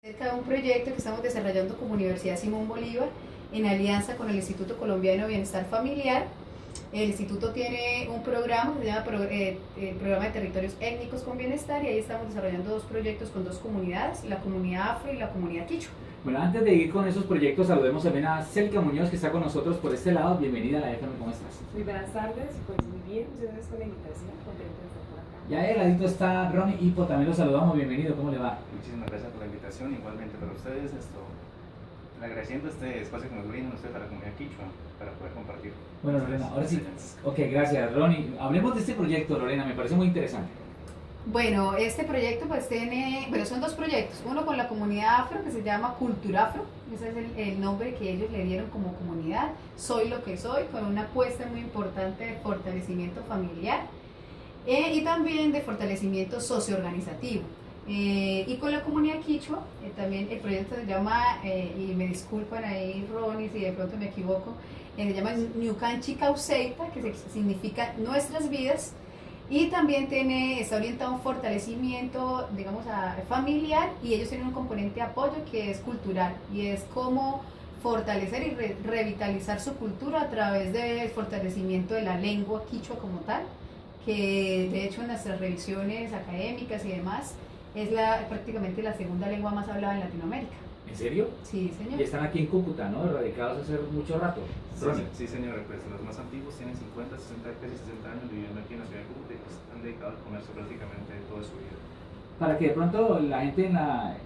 Acerca de un proyecto que estamos desarrollando como Universidad Simón Bolívar en alianza con el Instituto Colombiano de Bienestar Familiar. El instituto tiene un programa que se llama Programa de Territorios Étnicos con Bienestar, y ahí estamos desarrollando dos proyectos con dos comunidades, la comunidad afro y la comunidad quichua. Bueno, antes de ir con esos proyectos, saludemos también a Celka Muñoz, que está con nosotros por este lado. Bienvenida a la FM, ¿cómo estás? Muy buenas tardes, pues muy bien, muchas gracias por la invitación, contenta de estar por acá. Ya de ladito está Ronnie Hipo, también lo saludamos, bienvenido, ¿cómo le va? Muchísimas gracias por la invitación, igualmente para ustedes, agradeciendo este espacio que nos brindan ustedes a la comunidad quichua para poder compartir. Bueno, Lorena, ahora sí. Ok, gracias, Ronnie. Hablemos de este proyecto, Lorena, me parece muy interesante. Bueno, este proyecto pues son dos proyectos, uno con la comunidad afro que se llama Culturafro, ese es el nombre que ellos le dieron como comunidad, Soy lo que soy, con una apuesta muy importante de fortalecimiento familiar y también de fortalecimiento socioorganizativo. Y con la comunidad quichua, también el proyecto se llama, y me disculpan ahí Ronnie si de pronto me equivoco, se llama Ñucanchi Causeita, que significa nuestras vidas. Y también está orientado a un fortalecimiento, digamos, familiar, y ellos tienen un componente de apoyo que es cultural, y es cómo fortalecer y revitalizar su cultura a través del fortalecimiento de la lengua quichua como tal, que de hecho en nuestras revisiones académicas y demás es prácticamente la segunda lengua más hablada en Latinoamérica. ¿En serio? Sí, señor. Y están aquí en Cúcuta, ¿no? Radicados hace mucho rato. Sí, señor, pues los más antiguos tienen 50, 60, casi 60 años viviendo aquí en la ciudad de Cúcuta y pues han dedicado al comercio prácticamente toda su vida. Para que de pronto la gente en la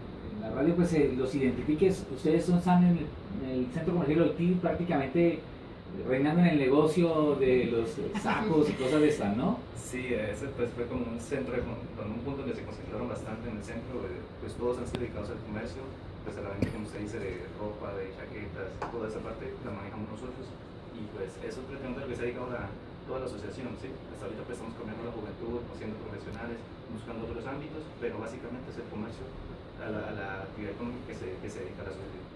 radio pues los identifique, ustedes están en el centro comercial del TIR prácticamente reinando en el negocio de los sacos y cosas de estas, ¿no? Sí, ese pues fue como un centro, con un punto donde se concentraron bastante en el centro, pues todos han sido dedicados al comercio, pues a la venta, como se dice, de ropa, de chaquetas, toda esa parte la manejamos nosotros, y pues eso es prácticamente lo que se ha dedicado toda la asociación, ¿sí? Hasta ahorita pues estamos cambiando la juventud, siendo profesionales, buscando otros ámbitos, pero básicamente es el comercio, a la actividad económica que se dedica a la sociedad.